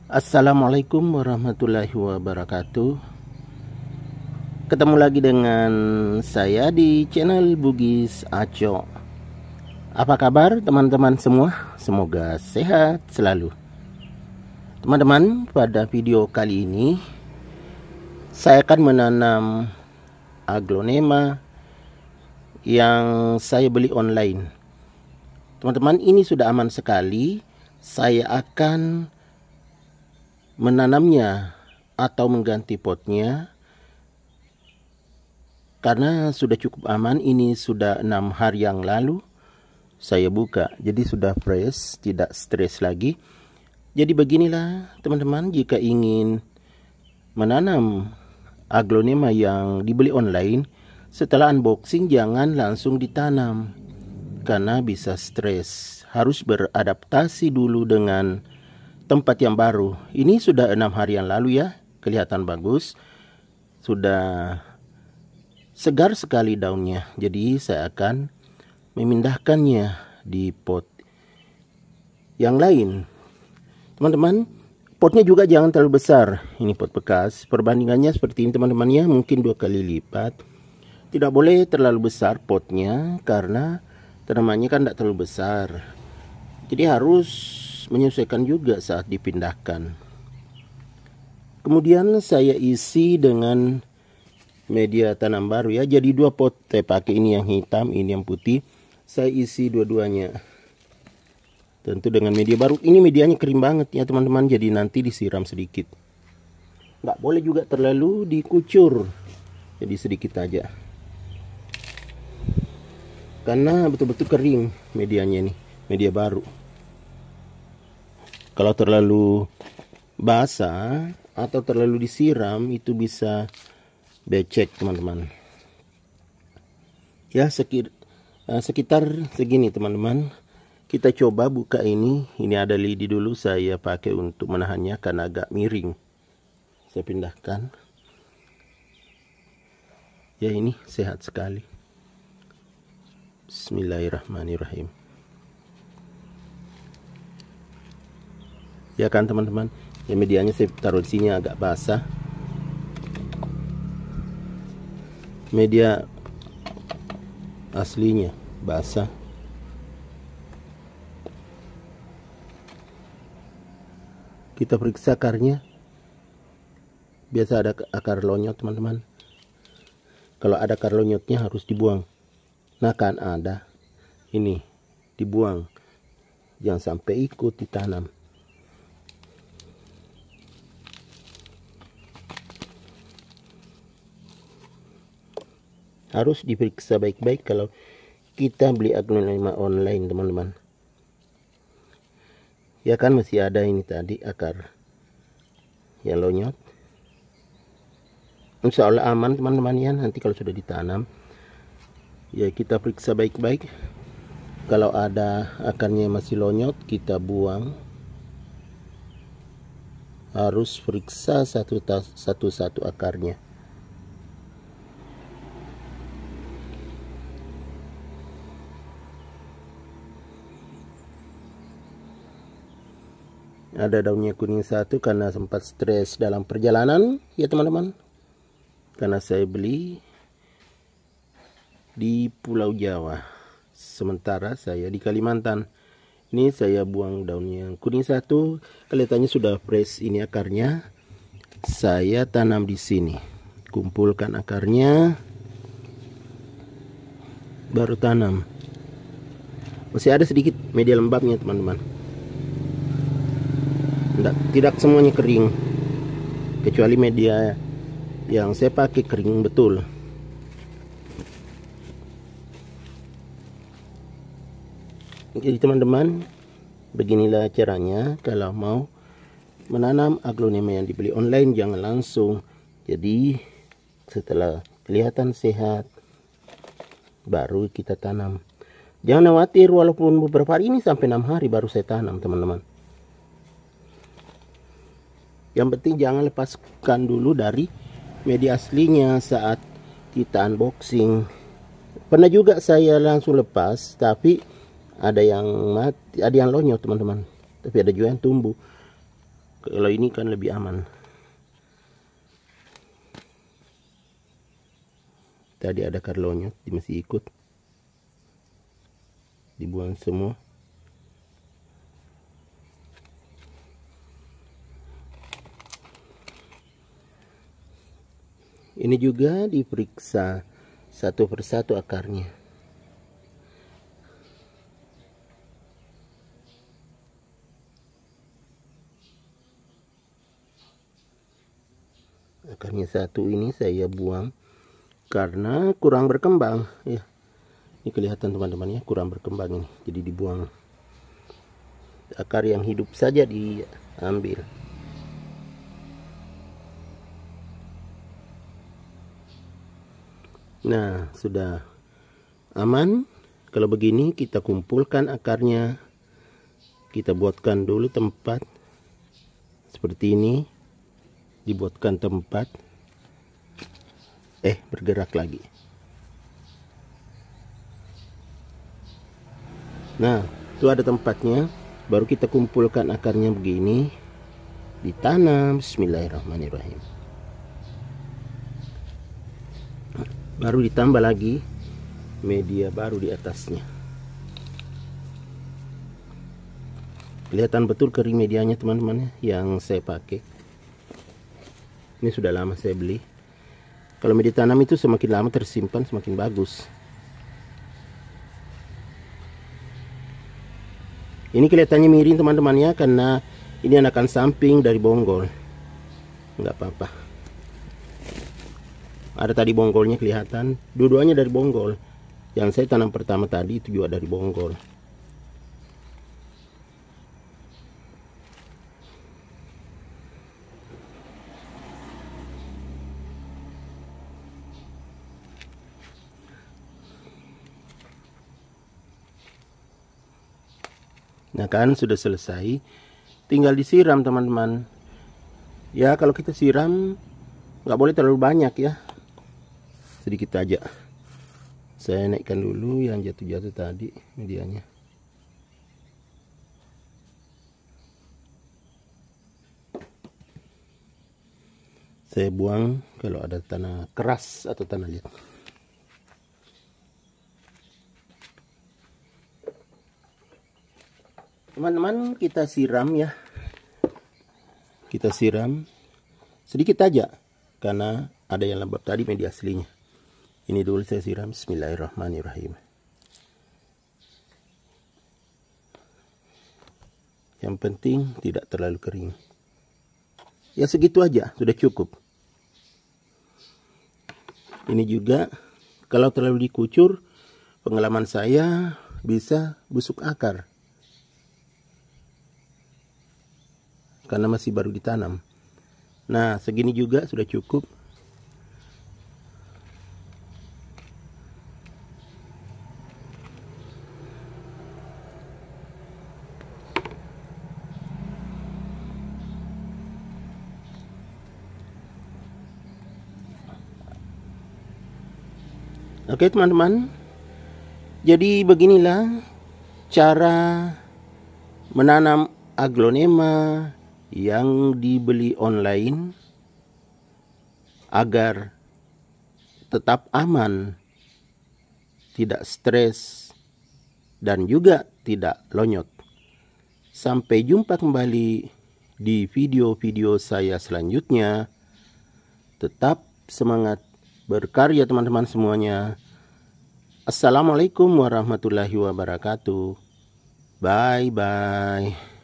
Assalamualaikum warahmatullahi wabarakatuh. Ketemu lagi dengan saya di channel Bugis Aco. Apa kabar teman-teman semua? Semoga sehat selalu. Teman-teman, pada video kali ini saya akan menanam aglonema yang saya beli online. Teman-teman, ini sudah aman sekali. Saya akan menanamnya atau mengganti potnya karena sudah cukup aman. Ini sudah 6 hari yang lalu saya buka, jadi sudah fresh, tidak stres lagi. Jadi beginilah teman-teman, jika ingin menanam aglonema yang dibeli online, setelah unboxing jangan langsung ditanam karena bisa stres, harus beradaptasi dulu dengan tempat yang baru. Ini sudah 6 hari yang lalu ya, kelihatan bagus, sudah segar sekali daunnya. Jadi saya akan memindahkannya di pot yang lain. Teman-teman, potnya juga jangan terlalu besar. Ini pot bekas, perbandingannya seperti ini teman-teman ya, mungkin 2 kali lipat. Tidak boleh terlalu besar potnya karena tanamannya kan tidak terlalu besar, jadi harus menyesuaikan juga saat dipindahkan. Kemudian saya isi dengan media tanam baru ya. Jadi 2 pot saya pakai, ini yang hitam, ini yang putih. Saya isi dua-duanya. Tentu dengan media baru. Ini medianya kering banget ya teman-teman, jadi nanti disiram sedikit. Nggak boleh juga terlalu dikucur, jadi sedikit aja. Karena betul-betul kering medianya nih, media baru. Kalau terlalu basah atau terlalu disiram itu bisa becek teman-teman. Ya sekitar segini teman-teman. Kita coba buka ini. Ini ada lidi dulu, saya pakai untuk menahannya karena agak miring. Saya pindahkan. Ya, ini sehat sekali. Bismillahirrahmanirrahim. Ya kan teman-teman, ya medianya saya taruh di sini agak basah. Media aslinya basah. Kita periksa akarnya. Biasa ada akar lonyot teman-teman. Kalau ada akar lonyotnya harus dibuang. Nah kan ada, ini dibuang, jangan sampai ikut ditanam. Harus diperiksa baik-baik kalau kita beli aglonema online teman-teman. Ya kan masih ada ini tadi akar yang lonyot. Insya Allah aman teman-teman ya, nanti kalau sudah ditanam. Ya kita periksa baik-baik. Kalau ada akarnya masih lonyot kita buang. Harus periksa satu-satu akarnya. Ada daunnya kuning satu karena sempat stres dalam perjalanan ya teman-teman. Karena saya beli di Pulau Jawa, sementara saya di Kalimantan. Ini saya buang daunnya yang kuning satu, kelihatannya sudah fresh. Ini akarnya saya tanam di sini. Kumpulkan akarnya, baru tanam. Masih ada sedikit media lembabnya teman-teman. Tidak semuanya kering, kecuali media yang saya pakai kering betul. Jadi teman-teman, beginilah caranya kalau mau menanam aglonema yang dibeli online. Jangan langsung, jadi setelah kelihatan sehat baru kita tanam. Jangan khawatir, walaupun beberapa hari ini sampai 6 hari baru saya tanam teman-teman. Yang penting jangan lepaskan dulu dari media aslinya saat kita unboxing. Pernah juga saya langsung lepas, tapi ada yang mati, ada yang lonyot teman-teman. Tapi ada juga yang tumbuh. Kalau ini kan lebih aman. Tadi ada akar lonyot, masih ikut. Dibuang semua. Ini juga diperiksa satu persatu akarnya. Akarnya satu ini saya buang karena kurang berkembang ya. Ini kelihatan teman-teman ya, kurang berkembang ini. Jadi dibuang. Akar yang hidup saja diambil. Nah, sudah aman. Kalau begini kita kumpulkan akarnya. Kita buatkan dulu tempat. Seperti ini. Dibuatkan tempat. Bergerak lagi. Nah, itu ada tempatnya. Baru kita kumpulkan akarnya begini. Ditanam. Bismillahirrahmanirrahim. Baru ditambah lagi media baru di atasnya. Kelihatan betul kering medianya teman-teman yang saya pakai. Ini sudah lama saya beli. Kalau media tanam itu semakin lama tersimpan semakin bagus. Ini kelihatannya miring teman-teman ya, karena ini anakan samping dari bonggol. Nggak apa-apa. Ada tadi bonggolnya kelihatan. Dua-duanya dari bonggol. Yang saya tanam pertama tadi itu juga dari bonggol. Nah kan sudah selesai. Tinggal disiram teman-teman. Ya kalau kita siram nggak boleh terlalu banyak ya. Sedikit aja. Saya naikkan dulu yang jatuh-jatuh tadi medianya. Saya buang kalau ada tanah keras atau tanah liat. Teman-teman, kita siram ya. Kita siram sedikit aja karena ada yang lembab tadi media aslinya. Ini dulu saya siram. Bismillahirrahmanirrahim. Yang penting tidak terlalu kering. Ya segitu aja sudah cukup. Ini juga kalau terlalu dikucur, pengalaman saya bisa busuk akar. Karena masih baru ditanam. Nah segini juga sudah cukup. Oke teman-teman, jadi beginilah cara menanam aglonema yang dibeli online agar tetap aman, tidak stres, dan juga tidak lonyot. Sampai jumpa kembali di video-video saya selanjutnya. Tetap semangat berkarya teman-teman semuanya. Assalamualaikum warahmatullahi wabarakatuh. Bye bye.